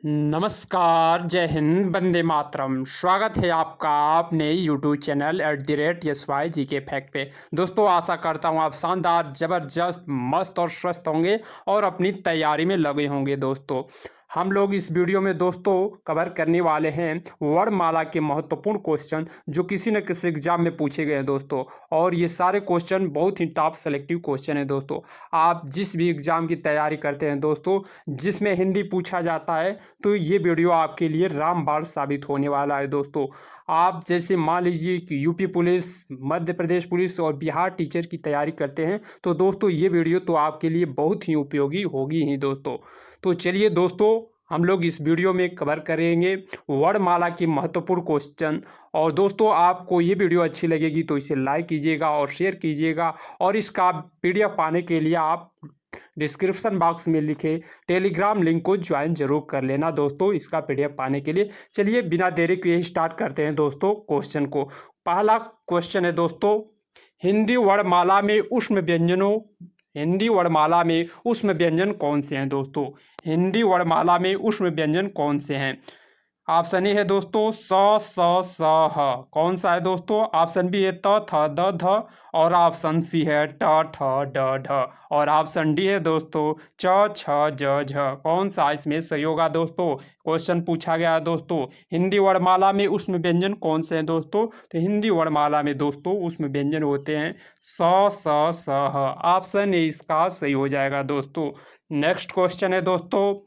नमस्कार, जय हिंद, वंदे मातरम। स्वागत है आपका अपने YouTube channel @SY GK fact पे। दोस्तों, आशा करता हूँ आप शानदार, ज़बरदस्त, मस्त और स्वस्थ होंगे और अपनी तैयारी में लगे होंगे। दोस्तों, हम लोग इस वीडियो में दोस्तों कवर करने वाले हैं वर्णमाला के महत्वपूर्ण क्वेश्चन जो किसी न किसी एग्जाम में पूछे गए हैं दोस्तों। और ये सारे क्वेश्चन बहुत ही टॉप सेलेक्टिव क्वेश्चन है दोस्तों। आप जिस भी एग्जाम की तैयारी करते हैं दोस्तों, जिसमें हिंदी पूछा जाता है, तो ये वीडियो आपके लिए रामबाण साबित होने वाला है दोस्तों। आप जैसे मान लीजिए कि UP police, Madhya Pradesh police और बिहार टीचर की तैयारी करते हैं, तो दोस्तों ये वीडियो तो आपके लिए बहुत ही उपयोगी होगी ही दोस्तों। तो चलिए दोस्तों, हम लोग इस वीडियो में कवर करेंगे वर्णमाला की महत्वपूर्ण क्वेश्चन। और दोस्तों, आपको ये वीडियो अच्छी लगेगी तो इसे लाइक कीजिएगा और शेयर कीजिएगा। और इसका पीडीएफ पाने के लिए आप डिस्क्रिप्शन बॉक्स में लिखे टेलीग्राम लिंक को ज्वाइन जरूर कर लेना दोस्तों, इसका पीडीएफ पाने के लिए। चलिए बिना देरी किए स्टार्ट करते हैं दोस्तों क्वेश्चन को। पहला क्वेश्चन है दोस्तों, हिंदी वर्णमाला में उष्म व्यंजनों हिंदी वर्णमाला में उष्म व्यंजन कौन से हैं दोस्तों? हिंदी वर्णमाला में उष्म व्यंजन कौन से हैं? ऑप्शन ए है दोस्तों स ह। कौन सा है दोस्तों? ऑप्शन बी है त थ द ध। और ऑप्शन सी है ट ठ ड ढ। और ऑप्शन डी है दोस्तों च छ ज झ। कौन सा इसमें सही होगा दोस्तों? क्वेश्चन पूछा गया है दोस्तों, हिंदी वर्णमाला में उष्म व्यंजन कौन से हैं दोस्तों? तो हिंदी वर्णमाला में दोस्तों उष्म व्यंजन होते हैं स ह। ऑप्शन ए इसका सही हो जाएगा दोस्तों। नेक्स्ट क्वेश्चन है दोस्तों,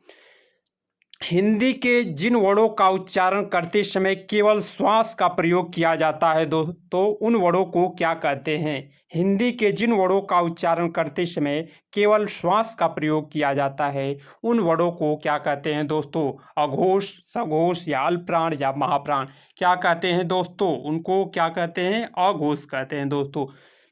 हिंदी के जिन वर्णों का उच्चारण करते समय केवल श्वास का प्रयोग किया जाता है दोस्तों, उन वर्णों को क्या कहते हैं? हिंदी के जिन वर्णों का उच्चारण करते समय केवल श्वास का प्रयोग किया जाता है, उन वर्णों को क्या कहते हैं दोस्तों? अघोष, सघोष या अल्पप्राण या महाप्राण? क्या कहते हैं दोस्तों? उनको क्या कहते हैं? अघोष कहते हैं दोस्तों।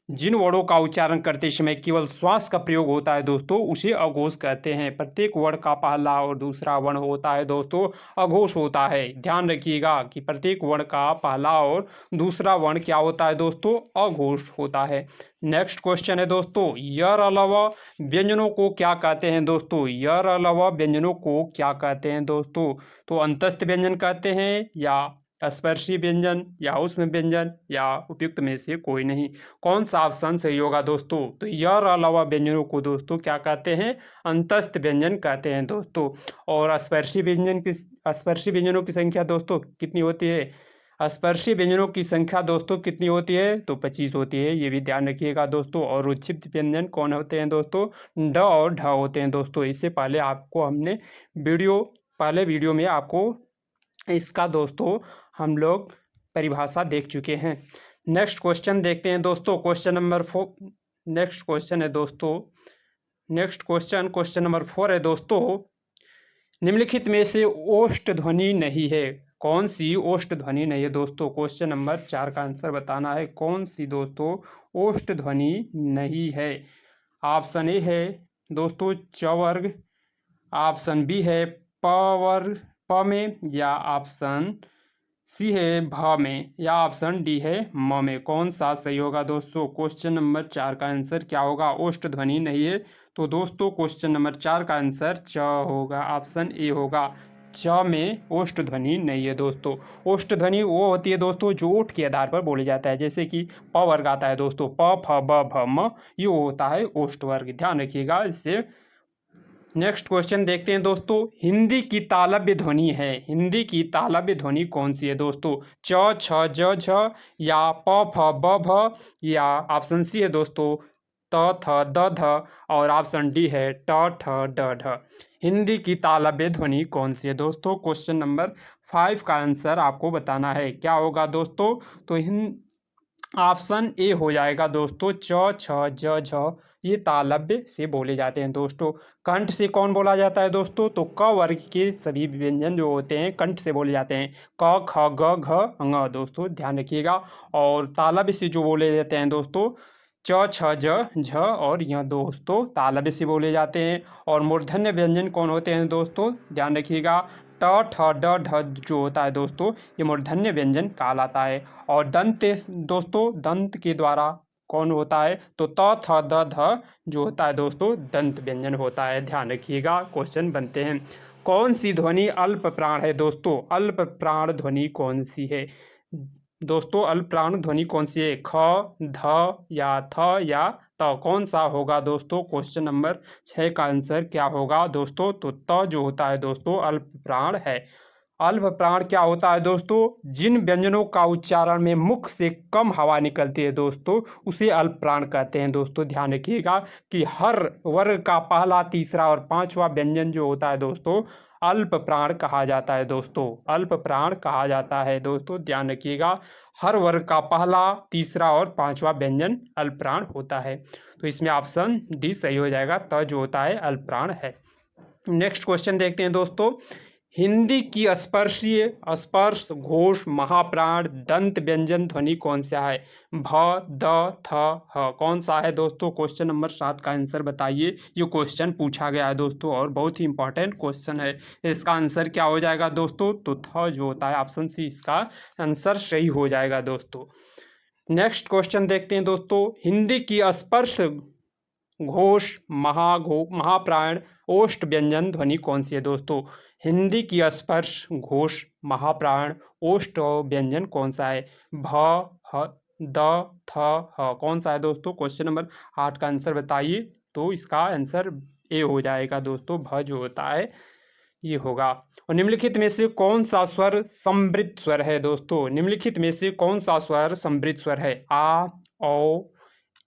जिन वर्णों का उच्चारण करते समय केवल श्वास का प्रयोग होता है दोस्तों, उसे अघोष कहते हैं। प्रत्येक वर्ण का पहला और दूसरा वर्ण होता है दोस्तों अघोष होता है। ध्यान रखिएगा कि प्रत्येक वर्ण का पहला और दूसरा वर्ण क्या होता है दोस्तों? अघोष होता है। नेक्स्ट क्वेश्चन है दोस्तों, यर अलावा व्यंजनों को क्या कहते हैं दोस्तों? यर अलावा व्यंजनों को क्या कहते हैं दोस्तों? तो अंतस्थ व्यंजन कहते हैं, या स्पर्शी व्यंजन, या उष्म व्यंजन, या उपयुक्त में से कोई नहीं? कौन सा ऑप्शन सही होगा दोस्तों? तो यर अलावा व्यंजनों को दोस्तों क्या कहते हैं? अंतस्थ व्यंजन कहते हैं दोस्तों। और स्पर्शी व्यंजनों की संख्या दोस्तों कितनी होती है? स्पर्शी व्यंजनों की संख्या दोस्तों कितनी होती है? तो 25 होती है, ये भी ध्यान रखिएगा दोस्तों। और उच्छिष्ट व्यंजन कौन होते हैं दोस्तों? ड और ढ होते हैं दोस्तों। इससे पहले आपको हमने पहले वीडियो में आपको इसका दोस्तों हम लोग परिभाषा देख चुके हैं। नेक्स्ट क्वेश्चन देखते हैं दोस्तों, क्वेश्चन नंबर 4। क्वेश्चन नंबर 4 है दोस्तों, निम्नलिखित में से ओष्ठ ध्वनि नहीं है। कौन सी ओष्ठ ध्वनि नहीं है दोस्तों? क्वेश्चन नंबर 4 का आंसर बताना है। कौन सी दोस्तों ओष्ठ ध्वनि नहीं है? ऑप्शन ए है दोस्तों च वर्ग, ऑप्शन बी है प वर्ग प में, या ऑप्शन सी है भ में, या ऑप्शन डी है म में? कौन सा सही होगा दोस्तों? क्वेश्चन नंबर 4 का आंसर क्या होगा? ओष्ठ ध्वनि नहीं है, तो दोस्तों क्वेश्चन नंबर 4 का आंसर च होगा, ऑप्शन ए होगा। च में ओष्ठ ध्वनि नहीं है दोस्तों। ओष्ठ ध्वनि वो होती है दोस्तों जो ओठ के आधार पर बोले जाता है, जैसे कि प वर्ग आता है दोस्तों, प फ ब भ म, ये होता है ओष्ठ वर्ग। ध्यान रखिएगा इससे। नेक्स्ट क्वेश्चन देखते हैं दोस्तों, हिंदी की तालव्य ध्वनि है। हिंदी की तालव्य ध्वनि कौन सी है दोस्तों? च छ ज झ, या प फ ब भ, या ऑप्शन सी है दोस्तों त थ द ध, और ऑप्शन डी है ट ठ ड ढ। हिंदी की तालव्य ध्वनि कौन सी है दोस्तों? क्वेश्चन नंबर 5 का आंसर आपको बताना है। क्या होगा दोस्तों? तो ऑप्शन ए हो जाएगा दोस्तों च छ ज झ। ये तालव्य से बोले जाते हैं दोस्तों। कंठ से कौन बोला जाता है दोस्तों? तो क वर्ग के सभी व्यंजन जो होते हैं कंठ से बोले जाते हैं, क ख ग घ ङ दोस्तों, ध्यान रखिएगा। और तालव्य से जो बोले जाते हैं दोस्तों च छ ज झ और यह दोस्तों तालव्य से बोले जाते हैं। और मूर्धन्य व्यंजन कौन होते हैं दोस्तों? ध्यान रखिएगा, ट ठ ड ढ जो होता है दोस्तों ये मूर्धन्य व्यंजन कहलाता है। और दंत दोस्तों दंत के द्वारा कौन होता है? तो त थ द ध जो होता है दोस्तों दंत व्यंजन होता है। ध्यान रखिएगा, क्वेश्चन बनते हैं। कौन सी ध्वनि अल्प प्राण है दोस्तों? अल्प प्राण ध्वनि कौन सी है दोस्तों? अल्प प्राण ध्वनि कौन सी है? ख, ध या थ या त? कौन सा होगा दोस्तों? क्वेश्चन नंबर 6 का आंसर क्या होगा दोस्तों? तो त जो होता है दोस्तों अल्प प्राण है। अल्प प्राण क्या होता है दोस्तों? जिन व्यंजनों का उच्चारण में मुख से कम हवा निकलती है दोस्तों, उसे अल्प प्राण कहते हैं दोस्तों। ध्यान रखिएगा कि हर वर्ग का पहला, तीसरा और पांचवा व्यंजन जो होता है दोस्तों अल्प प्राण कहा जाता है दोस्तों। अल्प प्राण कहा जाता है दोस्तों, ध्यान रखिएगा। हर वर्ग का पहला, तीसरा और पांचवा व्यंजन अल्प प्राण होता है। तो इसमें ऑप्शन डी सही हो जाएगा। त जो होता है अल्प प्राण है। नेक्स्ट क्वेश्चन देखते हैं दोस्तों। हिंदी की स्पर्शीय, स्पर्श, घोष, महाप्राण, दंत व्यंजन ध्वनि कौन सा है? भ, द, थ, ह। कौन सा है दोस्तों? क्वेश्चन नंबर 7 का आंसर बताइए। ये क्वेश्चन पूछा गया है दोस्तों और बहुत ही इंपॉर्टेंट क्वेश्चन है। इसका आंसर क्या हो जाएगा दोस्तों? तो थ जो होता है ऑप्शन सी इसका आंसर सही हो जाएगा दोस्तों। नेक्स्ट क्वेश्चन देखते हैं दोस्तों। हिंदी की स्पर्श, घोष, महाप्राण, ओष्ठ व्यंजन ध्वनि कौन सी है दोस्तों? हिंदी की स्पर्श, घोष, महाप्राण, ओष्ठ व्यंजन कौन सा है? भ, ह, द, थ, ह। कौन सा है दोस्तों? क्वेश्चन नंबर 8 का आंसर बताइए। तो इसका आंसर ए हो जाएगा दोस्तों। भ जो होता है ये होगा। और निम्नलिखित में से कौन सा स्वर समृद्ध स्वर है दोस्तों? निम्नलिखित में से कौन सा स्वर समृद्ध स्वर है? आ, औ,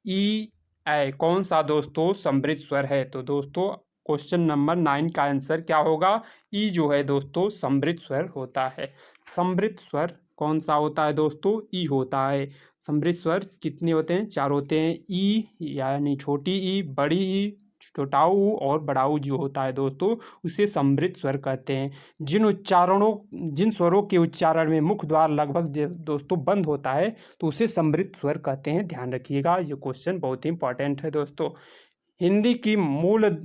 ई, ऐ। कौन सा दोस्तों समृद्ध स्वर है? तो दोस्तों क्वेश्चन नंबर 9 का आंसर क्या होगा? ई जो है दोस्तों समृद्ध स्वर होता है। समृद्ध स्वर कौन सा होता है दोस्तों? ई होता है। समृद्ध स्वर कितने होते हैं? 4 होते हैं। ई यानी छोटी ई, बड़ी ई, छोटा ऊ और बड़ा ऊ जो होता है दोस्तों उसे समृद्ध स्वर कहते हैं। जिन स्वरों के उच्चारण में मुख द्वार लगभग दोस्तों बंद होता है तो उसे समृद्ध स्वर कहते हैं। ध्यान रखिएगा, ये क्वेश्चन बहुत ही इंपॉर्टेंट है दोस्तों। हिंदी की मूल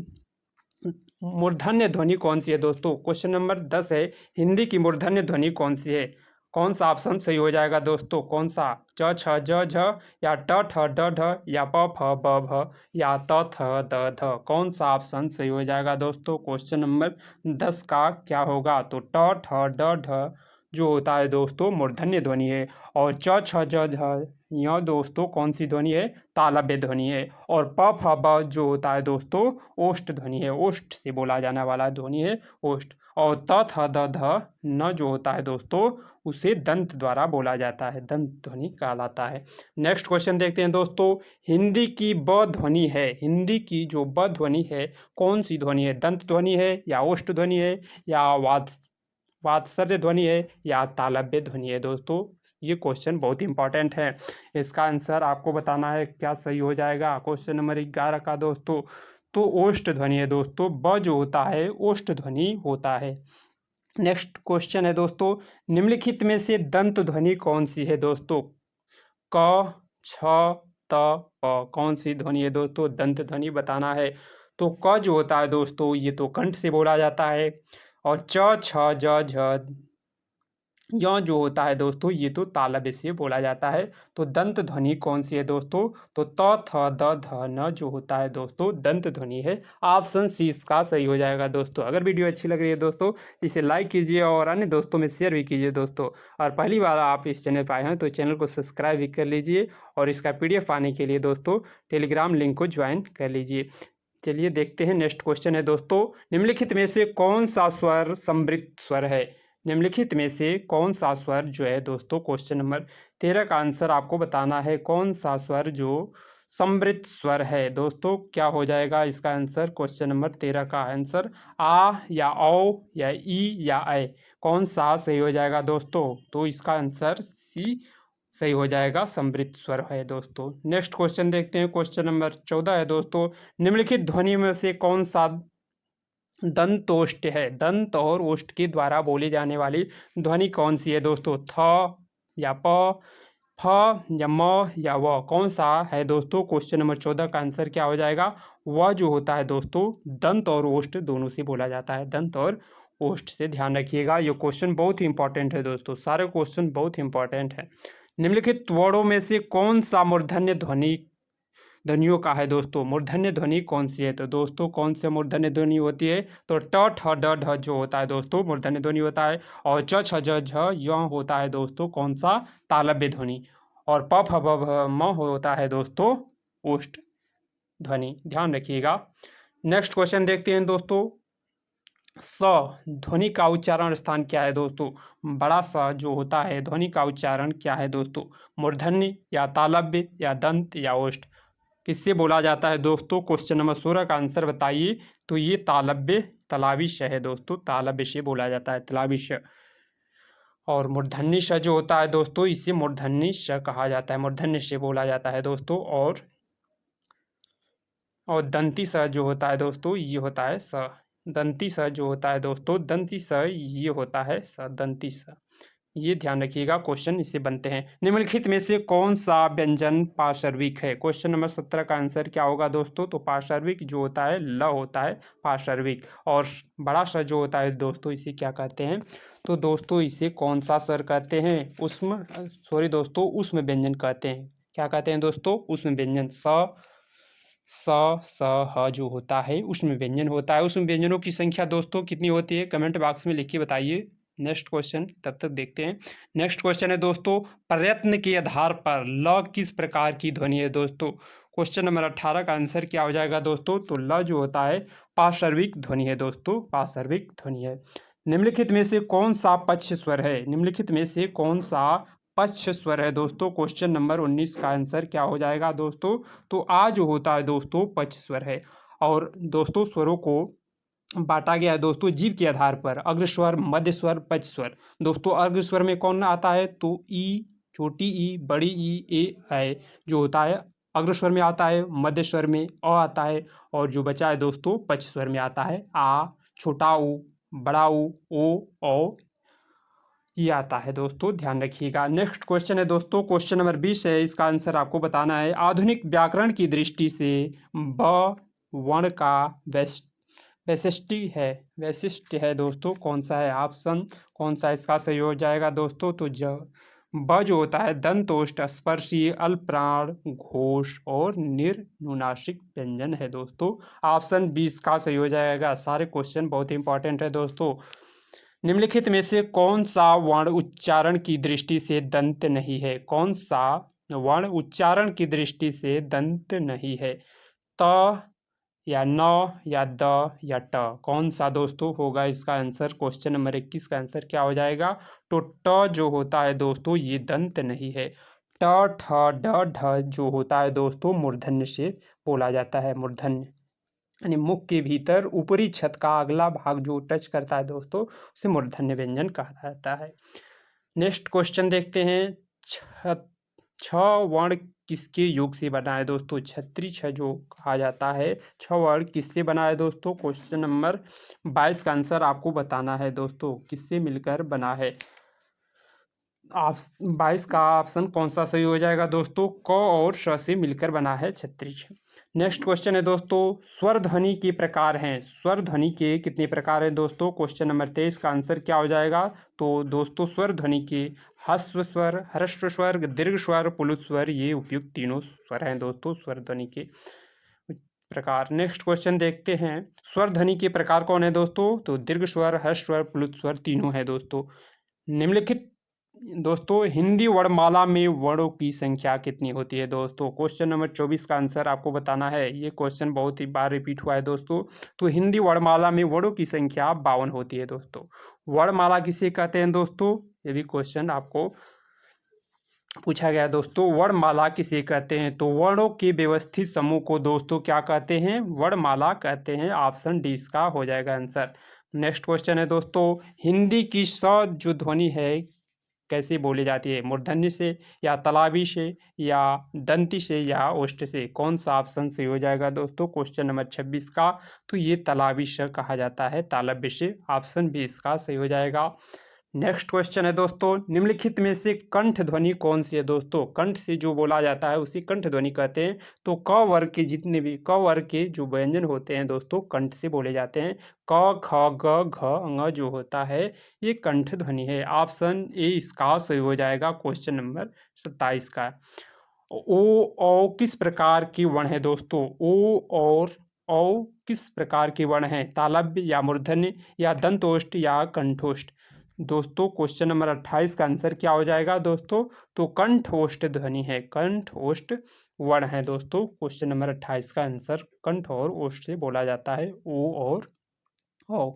मूर्धन्य ध्वनि कौन सी है दोस्तों? क्वेश्चन नंबर 10 है। हिंदी की मूर्धन्य ध्वनि कौन सी है? कौन सा ऑप्शन सही हो जाएगा दोस्तों? कौन सा? च, छ, ज, झ या ट, ठ, ड, ढ या प, फ, ब, भ या त, थ, द, ध? कौन सा ऑप्शन सही हो जाएगा दोस्तों? क्वेश्चन नंबर 10 का क्या होगा? तो ट, ठ, ड, ढ जो होता है दोस्तों मूर्धन्य ध्वनि है। और च, छ, ज, झ यह दोस्तों कौन सी ध्वनि है? तालव्य ध्वनि है। और प, फ, ब जो होता है दोस्तों ओष्ठ ध्वनि है। ओष्ठ से बोला जाने वाला ध्वनि है ओष्ठ। और त, थ, द, ध न जो होता है दोस्तों उसे दंत द्वारा बोला जाता है, दंत ध्वनि कहलाता है। नेक्स्ट क्वेश्चन देखते हैं दोस्तों। हिंदी की ब ध्वनि है, हिंदी की जो ब ध्वनि है कौन सी ध्वनि है? दंत ध्वनि है या ओष्ठ ध्वनि है या वात्सल्य ध्वनि है या तालव्य ध्वनि है दोस्तों? ये क्वेश्चन बहुत इंपॉर्टेंट है। इसका आंसर आपको बताना है क्या सही हो जाएगा। क्वेश्चन नंबर 11 का दोस्तों तो ओष्ठ ध्वनि है दोस्तों। ब जो होता है ओष्ठ ध्वनि होता है। नेक्स्ट क्वेश्चन है दोस्तों। निम्नलिखित में से दंत ध्वनि कौन सी है दोस्तों? क, छ, त, प। कौन सी ध्वनि है दोस्तों? दंत ध्वनि बताना है। तो क जो होता है दोस्तों ये तो कंठ से बोला जाता है। और च, छ, ज, झ यह जो होता है दोस्तों ये तो तालव्य से बोला जाता है। तो दंत ध्वनि कौन सी है दोस्तों? तो त, थ, द, ध, न जो होता है दोस्तों दंत ध्वनि है। ऑप्शन सी इसका सही हो जाएगा दोस्तों। अगर वीडियो अच्छी लग रही है दोस्तों इसे लाइक कीजिए और अन्य दोस्तों में शेयर भी कीजिए दोस्तों। और पहली बार आप इस चैनल पर आए हैं तो चैनल को सब्सक्राइब भी कर लीजिए। और इसका PDF पाने के लिए दोस्तों टेलीग्राम लिंक को ज्वाइन कर लीजिए। चलिए देखते हैं। नेक्स्ट क्वेश्चन है दोस्तों। निम्नलिखित में से कौन सा स्वर समृद्ध स्वर है? निम्नलिखित में से कौन सा स्वर जो है दोस्तों क्वेश्चन नंबर 13 का आंसर आपको बताना है। कौन सा स्वर जो समृद्ध स्वर है दोस्तों? क्या हो जाएगा इसका आंसर? क्वेश्चन नंबर 13 का आंसर आ या औ या ई या ऐ। कौन सा सही हो जाएगा दोस्तों? तो इसका आंसर सी सही हो जाएगा, समृद्ध स्वर है दोस्तों। नेक्स्ट क्वेश्चन देखते हैं। क्वेश्चन नंबर 14 है दोस्तों। निम्नलिखित ध्वनि में से कौन सा दंतोष्ठ है? दंत और ओष्ठ के द्वारा बोली जाने वाली ध्वनि कौन सी है दोस्तों? थ या प, फ या म या व? कौन सा है दोस्तों? क्वेश्चन नंबर 14 का आंसर क्या हो जाएगा? वह जो होता है दोस्तों दंत और ओष्ठ दोनों से बोला जाता है, दंत और ओष्ठ से। ध्यान रखिएगा, ये क्वेश्चन बहुत ही इंपॉर्टेंट है दोस्तों, सारे क्वेश्चन बहुत ही इंपॉर्टेंट है। निम्नलिखित वर्णों में से कौन सा मूर्धन्य ध्वनि ध्वनियों का है दोस्तों। मूर्धन्य ध्वनि कौन सी है? तो दोस्तों कौन से मूर्धन्य ध्वनि होती है? तो ट ठ ड ढ जो होता है दोस्तों मूर्धन्य ध्वनि होता है। और च छ ज झ य होता है दोस्तों कौन सा? तालव्य ध्वनि। और प फ ब भ म होता है दोस्तों ओष्ठ ध्वनि, ध्यान रखिएगा। नेक्स्ट क्वेश्चन देखते हैं दोस्तों। स ध्वनि का उच्चारण स्थान क्या है दोस्तों? बड़ा स जो होता है ध्वनि का उच्चारण क्या है दोस्तों? मूर्धन्य या तालव्य या दंत या ओष्ठ? किससे बोला जाता है दोस्तों? क्वेश्चन नंबर 16 का आंसर बताइए। तो ये तालव्य तलाविश है दोस्तों, तालव्य से बोला जाता है, तलाविश। और मूर्धन्य श जो होता है दोस्तों इसे मूर्धन्य श कहा जाता है, मूर्धन्य से बोला जाता है दोस्तों। और दंती स जो होता है दोस्तों ये होता है स। दंती स जो होता है दोस्तों दंती स ये होता है स, दंती स। ये ध्यान रखिएगा, क्वेश्चन इससे बनते हैं। निम्नलिखित में से कौन सा व्यंजन पार्श्विक है? क्वेश्चन नंबर 17 का आंसर क्या होगा दोस्तों? तो पार्श्विक जो होता है ल होता है पार्श्विक। और बड़ा स जो होता है दोस्तों इसे क्या कहते हैं? तो दोस्तों इसे कौन सा स्वर कहते हैं? उष्म व्यंजन कहते हैं। क्या कहते हैं दोस्तों? उष्म व्यंजन। स स ह जो होता है उष्म व्यंजन होता है। उष्म व्यंजनों की संख्या दोस्तों कितनी होती है? कमेंट बॉक्स में लिख के बताइए। नेक्स्ट क्वेश्चन तब तक देखते हैं। नेक्स्ट क्वेश्चन है दोस्तों, प्रयत्न के आधार पर ल किस प्रकार की ध्वनि है दोस्तों? क्वेश्चन नंबर 18 का आंसर क्या हो जाएगा दोस्तों? तो ल जो होता है पार्श्विक ध्वनि है दोस्तों, पार्श्विक ध्वनि है। निम्नलिखित में से कौन सा पक्ष स्वर है? निम्नलिखित में से कौन सा पक्ष स्वर है दोस्तों? क्वेश्चन नंबर 19 का आंसर क्या हो जाएगा दोस्तों? तो आ जो होता है दोस्तों पक्ष स्वर है। और दोस्तों स्वरों को बांटा गया है दोस्तों जीव के आधार पर, अग्र स्वर, मध्य स्वर, पक्ष स्वर। दोस्तों अग्र स्वर में कौन आता है? तो ई, छोटी ई, बड़ी ई, ए है जो होता है अग्र स्वर में आता है। मध्य स्वर में अ आता है। और जो बचा है दोस्तों पक्ष स्वर में आता है आ, छोटा ऊ, बड़ा ऊ, ओ, औ, ये आता है दोस्तों, ध्यान रखिएगा। नेक्स्ट क्वेश्चन है दोस्तों, क्वेश्चन नंबर 20 है, इसका आंसर आपको बताना है। आधुनिक व्याकरण की दृष्टि से ब वर्ण का वैशिष्ट्य है दोस्तों कौन सा है? ऑप्शन कौन सा इसका सही हो जाएगा दोस्तों? तो ज ब जो होता है दंतोष्ठ, स्पर्शी, अल्पप्राण, घोष और निर्नुनासिक व्यंजन है दोस्तों। ऑप्शन 20 का सही हो जाएगा। सारे क्वेश्चन बहुत इंपॉर्टेंट है दोस्तों। निम्नलिखित में से कौन सा वर्ण उच्चारण की दृष्टि से दंत नहीं है? कौन सा वर्ण उच्चारण की दृष्टि से दंत नहीं है? त या न या द या ट, कौन सा दोस्तों होगा इसका आंसर? क्वेश्चन नंबर 21 का आंसर क्या हो जाएगा? तो ट जो होता है दोस्तों ये दंत नहीं है। ट ठ ड ढ जो होता है दोस्तों मूर्धन्य से बोला जाता है, मूर्धन्य यानी मुख के भीतर ऊपरी छत का अगला भाग जो टच करता है दोस्तों उसे मूर्धन्य व्यंजन कहा जाता है। नेक्स्ट क्वेश्चन देखते हैं। छ छ वर्ण किसके योग से बना है दोस्तों? छत्री छ जो कहा जाता है, छ वर्ण किससे बना है दोस्तों? क्वेश्चन नंबर 22 का आंसर आपको बताना है दोस्तों, किससे मिलकर बना है? आप 22 का ऑप्शन कौन सा सही हो जाएगा दोस्तों? क और श से मिलकर बना है छत्तीस। नेक्स्ट क्वेश्चन है दोस्तों, स्वर ध्वनि के प्रकार हैं। स्वर ध्वनि के कितने प्रकार हैं दोस्तों? क्वेश्चन नंबर 23 का आंसर क्या हो जाएगा? तो दोस्तों स्वर ध्वनि के ह्रस्व स्वर, ह्रस्व स्वर, दीर्घ स्वर, पुलुत स्वर, ये उपयुक्त तीनों स्वर हैं दोस्तों स्वर ध्वनि के प्रकार। नेक्स्ट क्वेश्चन देखते हैं, स्वर ध्वनि के प्रकार कौन है दोस्तों? तो दीर्घ स्वर, ह्रस्व स्वर, पुलुत स्वर तीनों है दोस्तों। निम्नलिखित दोस्तों हिंदी वर्णमाला में वर्णों की संख्या कितनी होती है दोस्तों? क्वेश्चन नंबर 24 का आंसर आपको बताना है। ये क्वेश्चन बहुत ही बार रिपीट हुआ है दोस्तों। तो हिंदी वर्णमाला में वर्णों की संख्या 52 होती है दोस्तों। वर्णमाला किसे कहते हैं दोस्तों? ये भी क्वेश्चन आपको पूछा गया दोस्तों। वर्णमाला किसे कहते हैं? तो वर्णों के व्यवस्थित समूह को दोस्तों क्या कहते हैं? वर्णमाला कहते हैं। ऑप्शन डी इसका हो जाएगा आंसर। नेक्स्ट क्वेश्चन है दोस्तों, हिंदी की स जो ध्वनि है कैसे बोली जाती है? मूर्धन्य से या तालव्य से या दंती से या ओष्ठ से? कौन सा ऑप्शन सही हो जाएगा दोस्तों? क्वेश्चन नंबर 26 का, तो ये तालव्य से कहा जाता है, तालव्य से। ऑप्शन 20 का सही हो जाएगा। नेक्स्ट क्वेश्चन है दोस्तों, निम्नलिखित में से कंठ ध्वनि कौन सी है दोस्तों? कंठ से जो बोला जाता है उसी कंठ ध्वनि कहते हैं। तो क वर्ग के जितने भी क वर्ग के जो व्यंजन होते हैं दोस्तों कंठ से बोले जाते हैं। क ख ग घ ङ जो होता है ये कंठ ध्वनि है। ऑप्शन ए इसका सही हो जाएगा क्वेश्चन नंबर 27 का। ओ औ किस प्रकार की वर्ण है दोस्तों? ओ और औ किस प्रकार की वर्ण है? तालव्य या मूर्धन्य या दंतोष्ठ या कंठोष्ठ? दोस्तों क्वेश्चन नंबर 28 का आंसर क्या हो जाएगा दोस्तों? तो कंठोष्ठ ध्वनि है, कंठोष्ठ वर्ण है दोस्तों। क्वेश्चन नंबर 28 का आंसर कंठ और ओष्ठ से बोला जाता है, ओ और औ।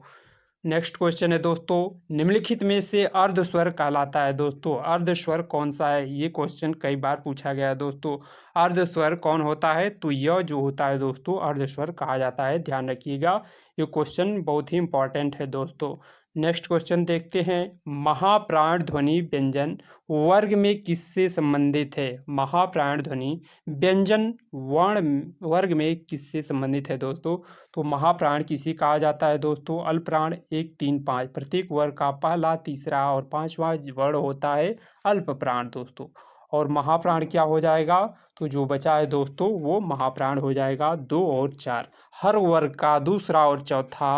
नेक्स्ट क्वेश्चन है दोस्तों, निम्नलिखित में से अर्ध स्वर कहलाता है दोस्तों। अर्ध स्वर कौन सा है? ये क्वेश्चन कई बार पूछा गया है दोस्तों। अर्ध स्वर कौन होता है? तो यह जो होता है दोस्तों अर्ध स्वर कहा जाता है, ध्यान रखिएगा। ये क्वेश्चन बहुत ही इंपॉर्टेंट है दोस्तों। नेक्स्ट क्वेश्चन देखते हैं, महाप्राण ध्वनि व्यंजन वर्ग में किससे संबंधित है? महाप्राण ध्वनि व्यंजन वर्ण वर्ग में किससे संबंधित है दोस्तों? तो महाप्राण किसे कहा जाता है दोस्तों? अल्पप्राण। 1, 3, 5 प्रत्येक वर्ग का पहला, तीसरा और पांचवा वर्ण होता है अल्पप्राण दोस्तों। और महाप्राण क्या हो जाएगा? तो जो बचा है दोस्तों वो महाप्राण हो जाएगा। 2 और 4 हर वर्ग का दूसरा और चौथा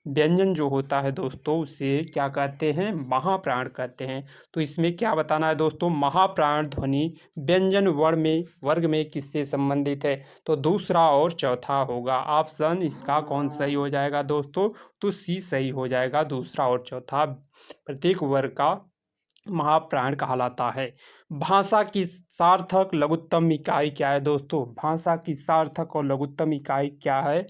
व्यंजन जो होता है दोस्तों उसे क्या कहते हैं? महाप्राण कहते हैं। तो इसमें क्या बताना है दोस्तों? महाप्राण ध्वनि व्यंजन वर्ग में किससे संबंधित है? तो दूसरा और चौथा होगा। ऑप्शन इसका कौन सही हो जाएगा दोस्तों? तो सी सही हो जाएगा। दूसरा और चौथा प्रत्येक वर्ग का महाप्राण कहलाता है। भाषा की सार्थक लघुत्तम इकाई क्या है दोस्तों? भाषा की सार्थक और लघुत्तम इकाई क्या है?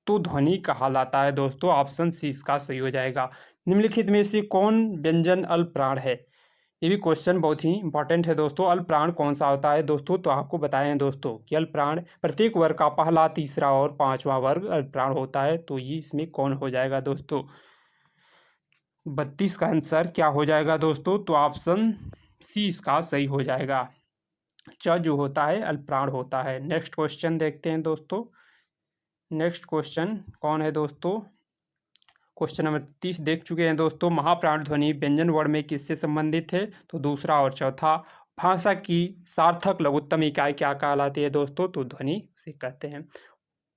तो ध्वनि कहलाता है दोस्तों। ऑप्शन सी इसका सही हो जाएगा। निम्नलिखित में से कौन व्यंजन अल्पप्राण है? ये भी क्वेश्चन बहुत ही इंपॉर्टेंट है दोस्तों। अल्पप्राण कौन सा होता है दोस्तों? तो आपको बताए हैं दोस्तों कि अल्पप्राण प्रत्येक वर्ग का पहला, तीसरा और पांचवा वर्ग अल्पप्राण होता है। तो ये इसमें कौन हो जाएगा दोस्तों? 32 का आंसर क्या हो जाएगा दोस्तों? तो ऑप्शन सी इसका सही हो जाएगा। च जो होता है अल्पप्राण होता है। नेक्स्ट क्वेश्चन देखते हैं दोस्तों। नेक्स्ट क्वेश्चन कौन है दोस्तों? क्वेश्चन नंबर 30 देख चुके हैं दोस्तों। महाप्राण ध्वनि व्यंजन वर्ण में किससे संबंधित है? तो दूसरा और चौथा। भाषा की सार्थक लघुत्तम इकाई क्या कहलाती है दोस्तों? तो ध्वनि से कहते हैं।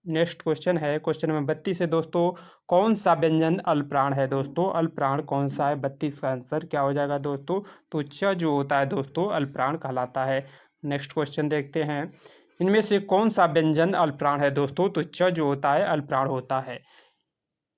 नेक्स्ट क्वेश्चन है क्वेश्चन नंबर 32 है दोस्तों। कौन सा व्यंजन अल्पप्राण है दोस्तों? अल्पप्राण कौन सा है? 32 का आंसर क्या हो जाएगा दोस्तों? तो च जो होता है दोस्तों अल्पप्राण कहलाता है। नेक्स्ट क्वेश्चन देखते हैं, इनमें से कौन सा व्यंजन अल्पप्राण है दोस्तों? तो च जो होता है अल्पप्राण होता है।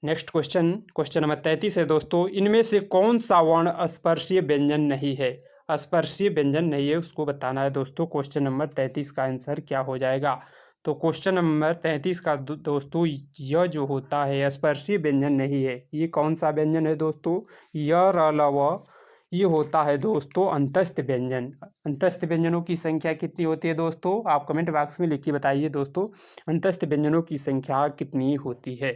नेक्स्ट क्वेश्चन नंबर 33 है दोस्तों। इनमें से कौन सा वर्ण स्पर्शीय व्यंजन नहीं है? स्पर्शीय व्यंजन नहीं है उसको बताना है दोस्तों। क्वेश्चन नंबर 33 का आंसर क्या हो जाएगा? तो क्वेश्चन नंबर 33 का दोस्तों यह जो होता है स्पर्शीय व्यंजन नहीं है। ये कौन सा व्यंजन है दोस्तों? य र ल व ये होता है दोस्तों अंतस्थ व्यंजन। अंतस्थ व्यंजनों की संख्या कितनी होती है दोस्तों? आप कमेंट बॉक्स में लिख के बताइए दोस्तों अंतस्थ व्यंजनों की संख्या कितनी होती है।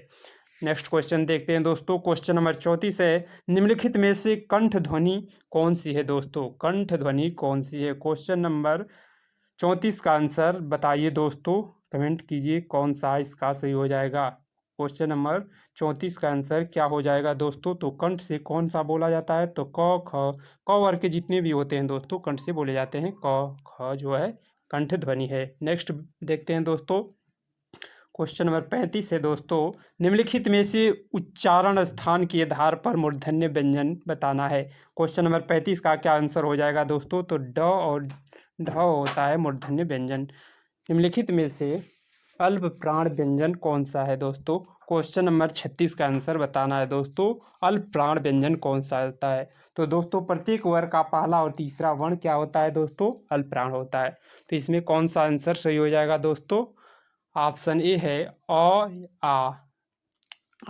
नेक्स्ट क्वेश्चन देखते हैं दोस्तों। क्वेश्चन नंबर 34 है, निम्नलिखित में से कंठ ध्वनि कौन सी है दोस्तों? कंठ ध्वनि कौन सी है? क्वेश्चन नंबर 34 का आंसर बताइए दोस्तों, कमेंट कीजिए कौन सा इसका सही हो जाएगा। क्वेश्चन नंबर 34 का आंसर क्या हो जाएगा दोस्तों? तो कंठ से कौन सा बोला जाता है? तो क ख क वर्ग के जितने भी होते हैं दोस्तों कंठ से बोले जाते हैं। क ख जो है कंठ ध्वनि है। नेक्स्ट देखते हैं दोस्तों। क्वेश्चन नंबर 35 है दोस्तों। निम्नलिखित में से उच्चारण स्थान के आधार पर मूर्धन्य व्यंजन बताना है। क्वेश्चन नंबर 35 का क्या आंसर हो जाएगा दोस्तों? तो ड और ढ होता है मूर्धन्य व्यंजन। निम्नलिखित में से अल्प प्राण व्यंजन कौन सा है दोस्तों? क्वेश्चन नंबर 36 का आंसर बताना है दोस्तों अल्प प्राण व्यंजन कौन सा होता है। तो दोस्तों प्रत्येक वर्ग का पहला और तीसरा वर्ण क्या होता है दोस्तों? अल्प प्राण होता है। तो इसमें कौन सा आंसर सही हो जाएगा दोस्तों? ऑप्शन ए है आ,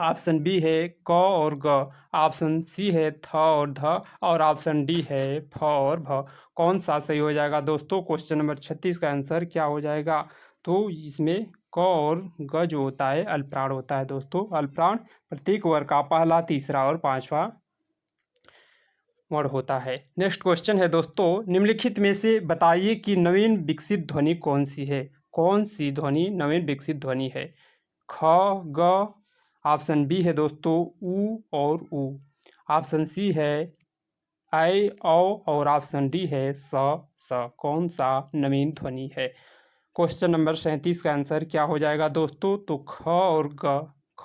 ऑप्शन बी है क और ग, ऑप्शन सी है थ और ध, और ऑप्शन डी है फ और भ। कौन सा सही हो जाएगा दोस्तों? क्वेश्चन नंबर 36 का आंसर क्या हो जाएगा? तो इसमें क और ग जो होता है अल्पप्राण होता है दोस्तों। अल्पप्राण प्रत्येक वर्ग का पहला, तीसरा और पांचवा वर्ण होता है। नेक्स्ट क्वेश्चन है दोस्तों, निम्नलिखित में से बताइए कि नवीन विकसित ध्वनि कौन सी है? कौन सी ध्वनि नवीन विकसित ध्वनि है? ख ग, ऑप्शन बी है दोस्तों उ और उ, ऑप्शन सी है ऐ औ, और ऑप्शन डी है स। कौन सा नवीन ध्वनि है? क्वेश्चन नंबर 37 का आंसर क्या हो जाएगा दोस्तों? तो ख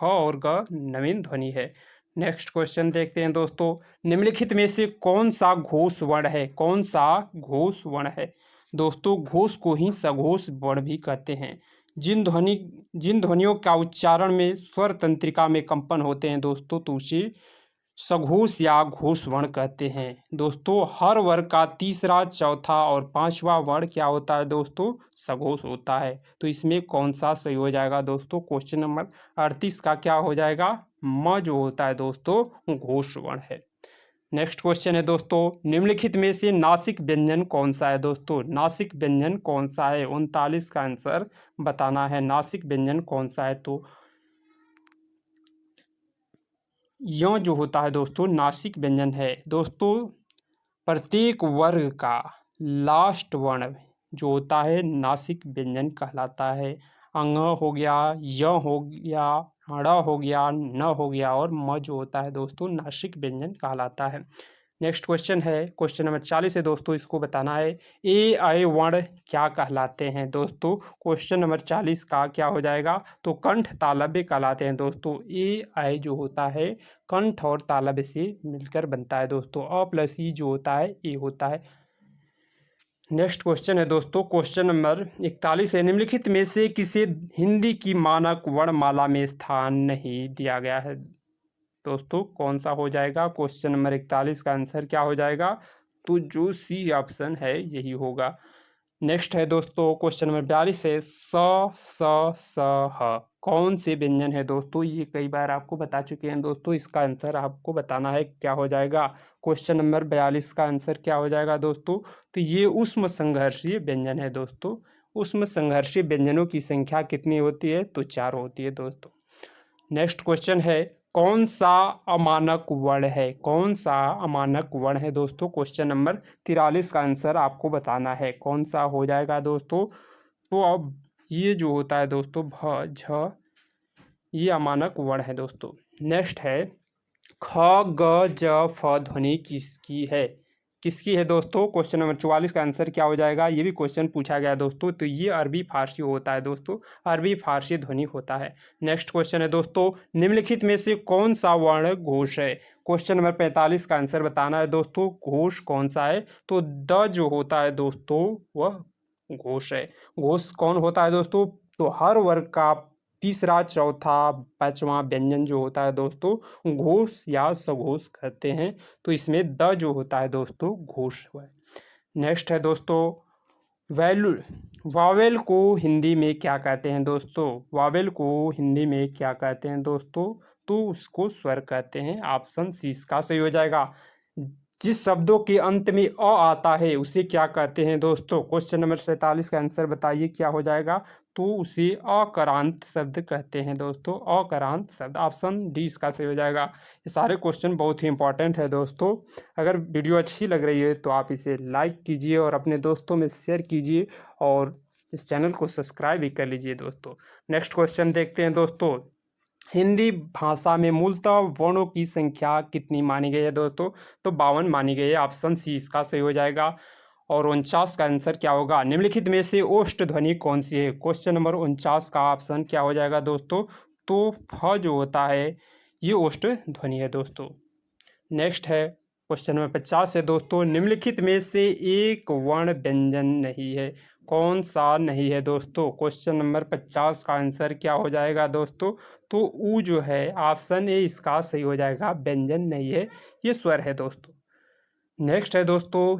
और ग नवीन ध्वनि है। नेक्स्ट क्वेश्चन देखते हैं दोस्तों। निम्नलिखित में से कौन सा घोष वर्ण है? कौन सा घोष वर्ण है? दोस्तों घोष को ही सघोष वर्ण भी कहते हैं। जिन ध्वनियों का उच्चारण में स्वर तंत्रिका में कंपन होते हैं दोस्तों, तो उसे सघोष या घोष वर्ण कहते हैं। दोस्तों हर वर्ग का तीसरा, चौथा और पांचवा वर्ण क्या होता है दोस्तों? सघोष होता है। तो इसमें कौन सा सही हो जाएगा दोस्तों? क्वेश्चन नंबर 38 का क्या हो जाएगा? म जो होता है दोस्तों घोष वर्ण है। नेक्स्ट क्वेश्चन है दोस्तों, निम्नलिखित में से नासिक व्यंजन कौन सा है दोस्तों? नासिक व्यंजन कौन सा है? 39 का आंसर बताना है। नासिक व्यंजन कौन सा है? तो यह जो होता है दोस्तों नासिक व्यंजन है। दोस्तों प्रत्येक वर्ग का लास्ट वर्ण जो होता है नासिक व्यंजन कहलाता है। अंग हो गया, य हो गया, ड़ हो गया, न हो गया और म जो होता है दोस्तों नासिक व्यंजन कहलाता है। नेक्स्ट क्वेश्चन है, क्वेश्चन नंबर 40 है दोस्तों, इसको बताना है ए ऐ वर्ण क्या कहलाते हैं दोस्तों? क्वेश्चन नंबर 40 का क्या हो जाएगा? तो कंठ तालव्य कहलाते हैं दोस्तों। ए ऐ जो होता है कंठ और तालव्य से मिलकर बनता है दोस्तों। अ प्लस ई जो होता है ए होता है। नेक्स्ट क्वेश्चन है दोस्तों, क्वेश्चन नंबर 41 है, निम्नलिखित में से किसे हिंदी की मानक वर्णमाला में स्थान नहीं दिया गया है दोस्तों? कौन सा हो जाएगा? क्वेश्चन नंबर 41 का आंसर क्या हो जाएगा? तो जो सी ऑप्शन है यही होगा। नेक्स्ट है दोस्तों, क्वेश्चन नंबर 42 है, स ह कौन से व्यंजन है दोस्तों? ये कई बार आपको बता चुके हैं दोस्तों, इसका आंसर आपको बताना है क्या हो जाएगा। क्वेश्चन नंबर 42 का आंसर क्या हो जाएगा दोस्तों? तो ये ऊष्म संघर्षीय व्यंजन है दोस्तों। ऊष्म संघर्षीय व्यंजनों की संख्या कितनी होती है? तो 4 होती है दोस्तों। नेक्स्ट क्वेश्चन है, कौन सा अमानक वर्ण है? कौन सा अमानक वर्ण है दोस्तों? क्वेश्चन नंबर 43 का आंसर आपको बताना है। कौन सा हो जाएगा दोस्तों? तो अब ये जो होता है दोस्तों भ झ, ये अमानक वर्ण है दोस्तों। नेक्स्ट है, ख ग ज फ ध्वनि किसकी है? किसकी है दोस्तों? क्वेश्चन नंबर 44 का आंसर क्या हो जाएगा? ये भी क्वेश्चन पूछा गया दोस्तों। तो ये अरबी फारसी होता है दोस्तों, अरबी फारसी ध्वनि होता है। नेक्स्ट क्वेश्चन है दोस्तों, निम्नलिखित में से कौन सा वर्ण घोष है? क्वेश्चन नंबर 45 का आंसर बताना है दोस्तों, घोष कौन सा है? तो द जो होता है दोस्तों वह घोष है। घोष कौन होता है दोस्तों? तो हर वर्ग का तीसरा, चौथा, पांचवा व्यंजन जो होता है दोस्तों घोष या सघोष कहते हैं। तो इसमें द जो होता है दोस्तों घोष है। नेक्स्ट है दोस्तों, वैल्यू वावेल को हिंदी में क्या कहते हैं दोस्तों? वावेल को हिंदी में क्या कहते हैं दोस्तों? तो उसको स्वर कहते हैं। ऑप्शन सी इसका सही हो जाएगा। जिस शब्दों के अंत में अ आता है उसे क्या कहते हैं दोस्तों? क्वेश्चन नंबर 47 का आंसर बताइए क्या हो जाएगा? तो उसे अकरांत शब्द कहते हैं दोस्तों, अकरांत शब्द। ऑप्शन डी इसका सही हो जाएगा। ये सारे क्वेश्चन बहुत ही इंपॉर्टेंट है दोस्तों। अगर वीडियो अच्छी लग रही है तो आप इसे लाइक कीजिए और अपने दोस्तों में शेयर कीजिए और इस चैनल को सब्सक्राइब भी कर लीजिए दोस्तों। नेक्स्ट क्वेश्चन देखते हैं दोस्तों, हिंदी भाषा में मूलतः वर्णों की संख्या कितनी मानी गई है दोस्तों? तो 52 मानी गई है। ऑप्शन सी इसका सही हो जाएगा। और 49 का आंसर क्या होगा? निम्नलिखित में से ओष्ठ ध्वनि कौन सी है? क्वेश्चन नंबर 49 का ऑप्शन क्या हो जाएगा दोस्तों? तो फ जो होता है ये ओष्ठ ध्वनि है दोस्तों। नेक्स्ट है क्वेश्चन नंबर 50 है दोस्तों, निम्नलिखित में से एक वर्ण व्यंजन नहीं है। कौन सा नहीं है दोस्तों? क्वेश्चन नंबर 50 का आंसर क्या हो जाएगा दोस्तों? तो ऊ जो है ऑप्शन ए इसका सही हो जाएगा, व्यंजन नहीं है, ये स्वर है दोस्तों। नेक्स्ट है दोस्तों,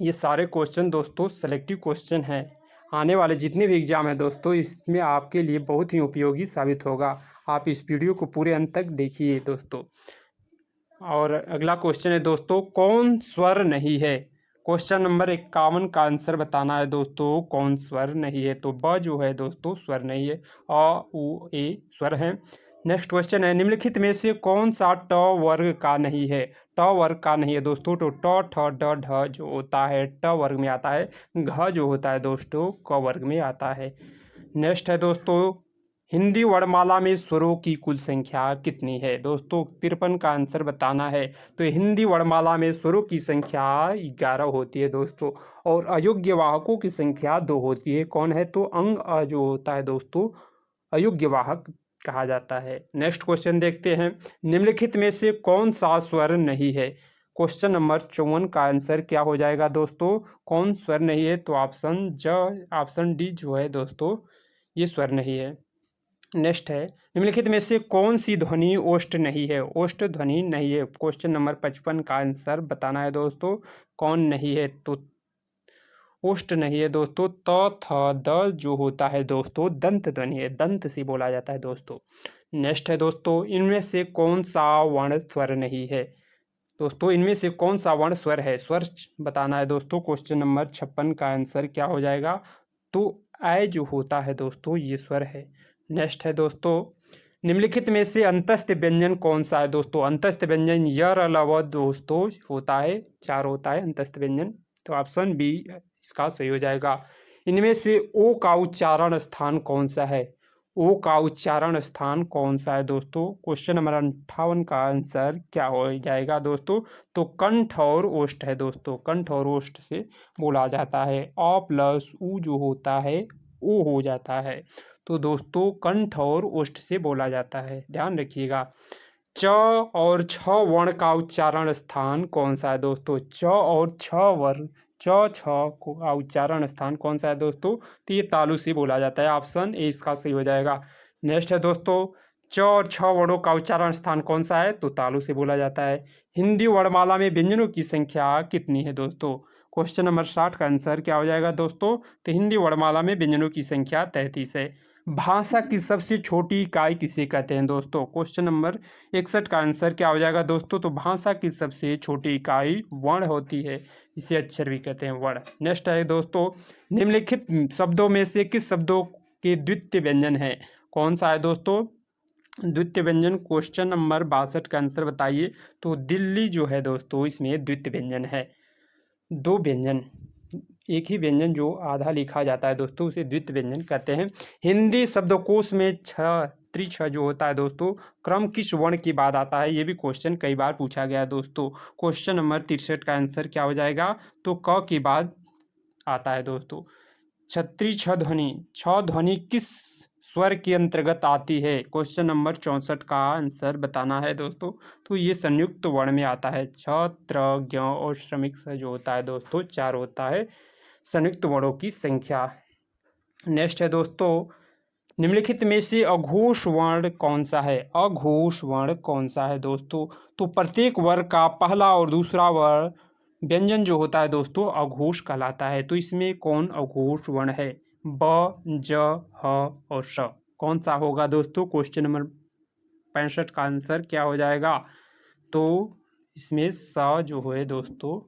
ये सारे क्वेश्चन दोस्तों सेलेक्टिव क्वेश्चन हैं। आने वाले जितने भी एग्जाम हैं दोस्तों इसमें आपके लिए बहुत ही उपयोगी साबित होगा। आप इस वीडियो को पूरे अंत तक देखिए दोस्तों। और अगला क्वेश्चन है दोस्तों, कौन स्वर नहीं है? क्वेश्चन नंबर 51 का आंसर बताना है दोस्तों, कौन स्वर नहीं है? तो ब जो है दोस्तों स्वर नहीं है, अ उ ए स्वर है। नेक्स्ट क्वेश्चन है, निम्नलिखित में से कौन सा ट वर्ग का नहीं है? ट वर्ग का नहीं है दोस्तों। तो ट ठ ड ढ जो होता है ट वर्ग में आता है, घ जो होता है दोस्तों क वर्ग में आता है। नेक्स्ट है दोस्तों, हिंदी वर्णमाला में स्वरों की कुल संख्या कितनी है? दोस्तों 53 का आंसर बताना है। तो हिंदी वर्णमाला में स्वरों की संख्या 11 होती है दोस्तों और अयोग्य वाहकों की संख्या 2 होती है। कौन है? तो अंग अ जो होता है दोस्तों अयोग्य वाहक कहा जाता है। नेक्स्ट क्वेश्चन देखते हैं, निम्नलिखित में से कौन सा स्वर नहीं है? क्वेश्चन नंबर 54 का आंसर क्या हो जाएगा दोस्तों? कौन स्वर नहीं है? तो ऑप्शन डी जो है दोस्तों ये स्वर नहीं है। नेक्स्ट है, निम्नलिखित में से कौन सी ध्वनि ओष्ठ नहीं है? ओष्ठ ध्वनि नहीं है। क्वेश्चन नंबर 55 का आंसर बताना है दोस्तों, कौन नहीं है? तो ओष्ठ नहीं है दोस्तों। त थ द जो होता है दोस्तों दंत ध्वनि है, दंत से बोला जाता है दोस्तों। नेक्स्ट है दोस्तों, इनमें से कौन सा वर्ण स्वर नहीं है? दोस्तों इनमें से कौन सा वर्ण स्वर है? स्वर बताना है दोस्तों। क्वेश्चन नंबर 56 का आंसर क्या हो जाएगा? तो ऐ जो होता है दोस्तों ये स्वर है। नेक्स्ट है दोस्तों, निम्नलिखित में से अंतस्थ व्यंजन कौन सा है दोस्तों? अंतस्थ व्यंजन यर अलावा दोस्तों होता है, 4 होता है अंतस्थ व्यंजन। तो ऑप्शन बी इसका सही हो जाएगा। इनमें से ओ का उच्चारण स्थान कौन सा है? ओ का उच्चारण स्थान कौन सा है दोस्तों? क्वेश्चन नंबर 58 का आंसर क्या हो जाएगा दोस्तों? तो कंठ और ओष्ठ है दोस्तों, कंठ और ओष्ठ से बोला जाता है। अ प्लस उ जो होता है ओ हो जाता है। तो दोस्तों कंठ और ओष्ठ से बोला जाता है, ध्यान रखिएगा। च और छ वर्ण का उच्चारण स्थान कौन सा है दोस्तों? च और छ वर्ण, च छ का उच्चारण स्थान कौन सा है दोस्तों? तो ये तालु से बोला जाता है। ऑप्शन ए इसका सही हो जाएगा। नेक्स्ट है दोस्तों, च और छ वर्णों का उच्चारण स्थान कौन सा है? तो तालु से बोला जाता है। हिंदी वर्णमाला में व्यंजनों की संख्या कितनी है दोस्तों? क्वेश्चन नंबर 60 का आंसर क्या हो जाएगा दोस्तों? तो हिंदी वर्णमाला में व्यंजनों की संख्या 33 है। भाषा की सबसे छोटी इकाई किसे कहते हैं दोस्तों? क्वेश्चन नंबर 61 का आंसर क्या हो जाएगा दोस्तों? तो भाषा की सबसे छोटी इकाई वर्ण होती है, इसे अक्षर भी कहते हैं, वर्ण। नेक्स्ट है दोस्तों, निम्नलिखित शब्दों में से किस शब्दों के द्वितीय व्यंजन है? कौन सा है दोस्तों द्वितीय व्यंजन? क्वेश्चन नंबर 62 का आंसर बताइए। तो दिल्ली जो है दोस्तों इसमें द्वितीय व्यंजन है। 2 व्यंजन, एक ही व्यंजन जो आधा लिखा जाता है दोस्तों उसे द्वितीय व्यंजन कहते हैं। हिंदी शब्दकोश में त्रिछ जो होता है दोस्तों क्रम किस वर्ण के बाद आता है? ये भी क्वेश्चन कई बार पूछा गया है दोस्तों। क्वेश्चन नंबर 63 का आंसर क्या हो जाएगा? तो क के बाद आता है दोस्तों। छत्री छ ध्वनि किस स्वर के अंतर्गत आती है? क्वेश्चन नंबर 64 का आंसर बताना है दोस्तों। तो ये संयुक्त वर्ण में आता है। छ त्र ज्ञ और श्रमिक जो होता है दोस्तों 4 होता है संयुक्त वर्णों की संख्या। नेक्स्ट है दोस्तों, निम्नलिखित में से अघोष वर्ण कौन सा है? अघोष वर्ण कौन सा है दोस्तों? तो प्रत्येक वर्ग का पहला और दूसरा वर्ण व्यंजन जो होता है दोस्तों अघोष कहलाता है। तो इसमें कौन अघोष वर्ण है? ब, ज, ह और श कौन सा होगा दोस्तों? क्वेश्चन नंबर 65 का आंसर क्या हो जाएगा? तो इसमें स जो है दोस्तों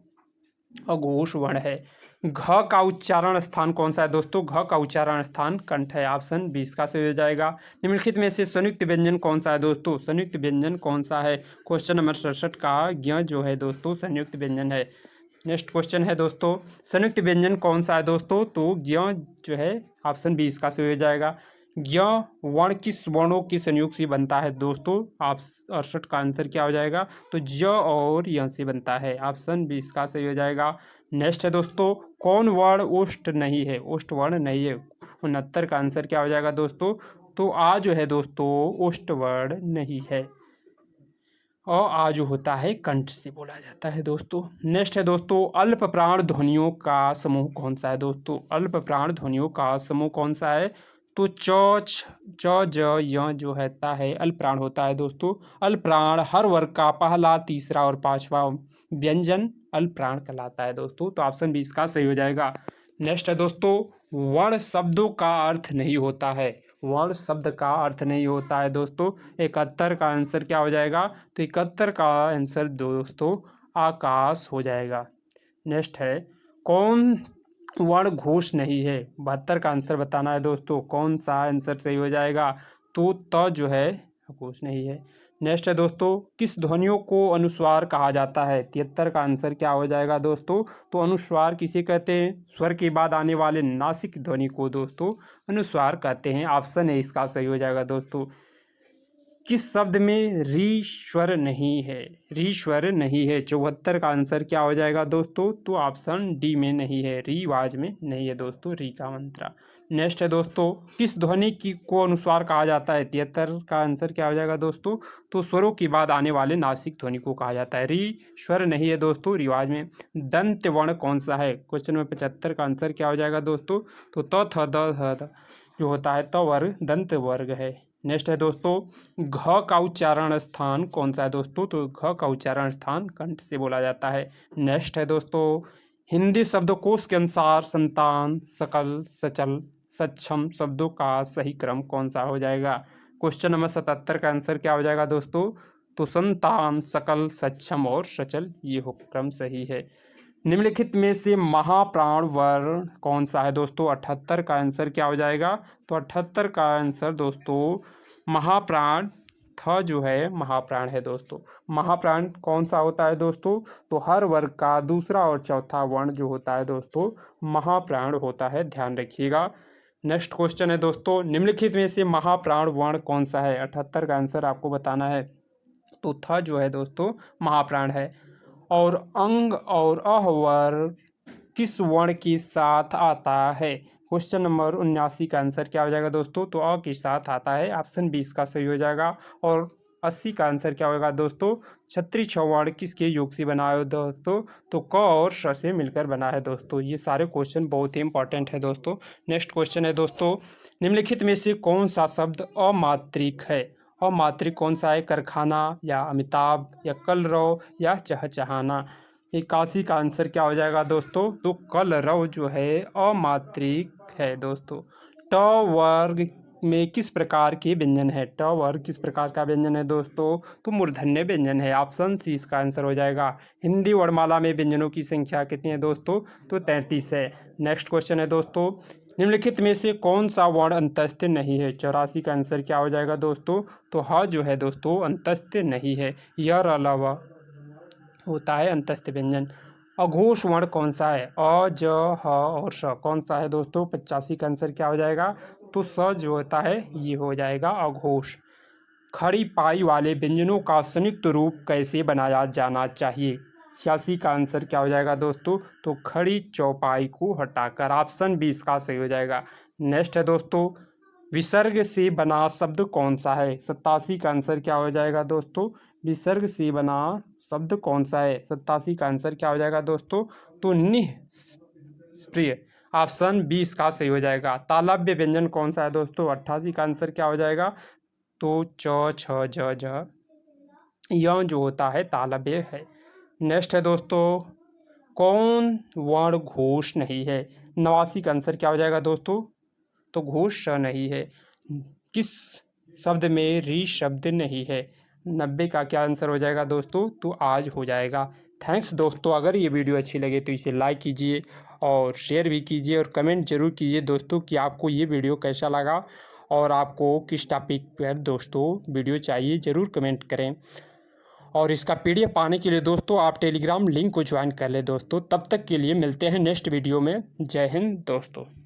अघोष वर्ण है। घ का उच्चारण स्थान कौन सा है दोस्तों? घ का उच्चारण स्थान कंठ है। ऑप्शन 20 का सही हो जाएगा। निम्नलिखित में से संयुक्त व्यंजन कौन सा है दोस्तों? संयुक्त व्यंजन कौन सा है? क्वेश्चन नंबर 67 का ज्ञ जो है दोस्तों संयुक्त व्यंजन है। नेक्स्ट क्वेश्चन है दोस्तों, संयुक्त व्यंजन कौन सा है दोस्तों? तो ज्ञ जो है ऑप्शन 20 का सही हो जाएगा। ज्ञ वर्ण किस वर्णों के संयोग से बनता है दोस्तों? आप 68 का आंसर क्या हो जाएगा? तो ज और य से बनता है। ऑप्शन 20 का सही हो जाएगा। नेक्स्ट है दोस्तों, कौन वर्ण ओष्ठ नहीं है? ओष्ठ वर्ण नहीं है। 69 का आंसर क्या हो जाएगा दोस्तों? तो आ जो है दोस्तों ओष्ठ वर्ण नहीं है। और आ जो होता है कंठ से बोला जाता है दोस्तों। नेक्स्ट है दोस्तों, अल्प प्राण ध्वनियों का समूह कौन सा है दोस्तों? अल्प प्राण ध्वनियों का समूह कौन सा है? तो च ज य जो होता है अल्प प्राण होता है दोस्तों। अल्प प्राण हर वर्ग का पहला, तीसरा और पांचवा व्यंजन अल्प प्राण कहलाता है दोस्तों। तो ऑप्शन 20 का सही हो जाएगा। नेक्स्ट है दोस्तों, वर्ण शब्दों का अर्थ नहीं होता है। वर्ण शब्द का अर्थ नहीं होता है दोस्तों। 71 का आंसर क्या हो जाएगा? तो 71 का आंसर दोस्तों आकाश हो जाएगा। नेक्स्ट है, कौन वर्ण घोष नहीं है? 72 का आंसर बताना है दोस्तों, कौन सा आंसर सही हो जाएगा? तो त जो है घोष नहीं है। नेक्स्ट है दोस्तों, किस ध्वनियों को अनुस्वार कहा जाता है? 73 का आंसर क्या हो जाएगा दोस्तों? तो अनुस्वार किसे कहते हैं? स्वर के बाद आने वाले नासिक ध्वनि को दोस्तों अनुस्वार कहते हैं। ऑप्शन है इसका सही हो जाएगा दोस्तों। किस शब्द में री स्वर नहीं है? री स्वर नहीं है। 74 का आंसर क्या हो जाएगा दोस्तों? तो ऑप्शन डी में नहीं है, री आवाज में नहीं है दोस्तों, री का मंत्रा। नेक्स्ट है दोस्तों, किस ध्वनि की को अनुस्वार कहा जाता है? 73 का आंसर क्या हो जाएगा दोस्तों? तो स्वरों के बाद आने वाले नासिक ध्वनि को कहा जाता है। री स्वर नहीं है दोस्तों, रिवाज में। दंत वर्ण कौन सा है? क्वेश्चन में 75 का आंसर क्या हो जाएगा दोस्तों? तो त थ द थ द जो होता है त वर्ग दंत वर्ग है। नेक्स्ट है दोस्तों, घ का उच्चारण स्थान कौन सा है दोस्तों? तो घ का उच्चारण स्थान कंठ से बोला जाता है। नेक्स्ट है दोस्तों, हिंदी शब्दकोश के अनुसार संतान, सकल, सचल, सक्षम शब्दों का सही क्रम कौन सा हो जाएगा? क्वेश्चन नंबर 77 का आंसर क्या हो जाएगा दोस्तों? तो संतान, सकल, सक्षम और सचल, ये हो क्रम सही है। निम्नलिखित में से महाप्राण वर्ण कौन सा है दोस्तों? 78 का आंसर क्या हो जाएगा? तो 78 का आंसर दोस्तों महाप्राण थ जो है महाप्राण है दोस्तों। महाप्राण कौन सा होता है दोस्तों? तो हर वर्ग का दूसरा और चौथा वर्ण जो होता है दोस्तों महाप्राण होता है, ध्यान रखिएगा। नेक्स्ट क्वेश्चन है दोस्तों, निम्नलिखित में से महाप्राण वर्ण कौन सा है? 78 का आंसर आपको बताना है। तो थ जो है दोस्तों महाप्राण है। और अंग और अह वर्ण किस वर्ण के साथ आता है? क्वेश्चन नंबर 79 का आंसर क्या हो जाएगा दोस्तों? तो अ के साथ आता है, ऑप्शन 20 का सही हो जाएगा। और 80 का आंसर क्या होगा दोस्तों? क्षत्रिय वर्ण किसके योग से बना है दोस्तों? तो क और श से मिलकर बना है दोस्तों। ये सारे क्वेश्चन बहुत ही इंपॉर्टेंट है दोस्तों। नेक्स्ट क्वेश्चन है दोस्तों, निम्नलिखित में से कौन सा शब्द अमात्रिक है? अमात्रिक कौन सा है? कारखाना या अमिताभ या कलरव या चहचहाना? 81 का आंसर क्या हो जाएगा दोस्तों? तो कलरव जो है अमात्रिक है दोस्तों। ट वर्ग में किस प्रकार के व्यंजन है? ट वर्ग किस प्रकार का व्यंजन है दोस्तों? तो मूर्धन्य व्यंजन है, ऑप्शन सी इसका आंसर हो जाएगा। हिंदी वर्णमाला में व्यंजनों की संख्या कितनी है दोस्तों? तो 33 है। नेक्स्ट क्वेश्चन है दोस्तों, निम्नलिखित में से कौन सा वर्ण अंतस्थ नहीं है? 84 का आंसर क्या हो जाएगा दोस्तों? तो ह जो है दोस्तों अंतस्थ नहीं है, यर अलावा होता है अंतस्थ व्यंजन। अघोष वर्ण कौन सा है? अ, ज, ह और श कौन सा है दोस्तों? 85 का आंसर क्या हो जाएगा? तो स जो होता है ये हो जाएगा अघोष। खड़ी पाई वाले व्यंजनों का संयुक्त रूप कैसे बनाया जाना चाहिए? 86 का आंसर क्या हो जाएगा दोस्तों? तो खड़ी चौपाई को हटाकर, ऑप्शन 20 का सही हो जाएगा। नेक्स्ट है दोस्तों, विसर्ग से बना शब्द कौन सा है? 87 का आंसर क्या हो जाएगा दोस्तों? विसर्ग से बना शब्द कौन सा है? 87 का आंसर क्या हो जाएगा दोस्तों? तो निःस्पृह, ऑप्शन 20 का सही हो जाएगा। तालव्य व्यंजन कौन सा है दोस्तों? 88 का आंसर क्या हो जाएगा? तो च, छ, ज, झ, यह जो होता है तालव्य है। नेक्स्ट है दोस्तों, कौन वर्ण घोष नहीं है? 89 का आंसर क्या हो जाएगा दोस्तों? तो घोष नहीं है। किस शब्द में री शब्द नहीं है? 90 का क्या आंसर हो जाएगा दोस्तों? तो आज हो जाएगा। थैंक्स दोस्तों, अगर ये वीडियो अच्छी लगे तो इसे लाइक कीजिए और शेयर भी कीजिए और कमेंट जरूर कीजिए दोस्तों कि आपको ये वीडियो कैसा लगा और आपको किस टॉपिक पर दोस्तों वीडियो चाहिए, ज़रूर कमेंट करें। और इसका PDF पाने के लिए दोस्तों आप टेलीग्राम लिंक को ज्वाइन कर लें दोस्तों। तब तक के लिए मिलते हैं नेक्स्ट वीडियो में। जय हिंद दोस्तों।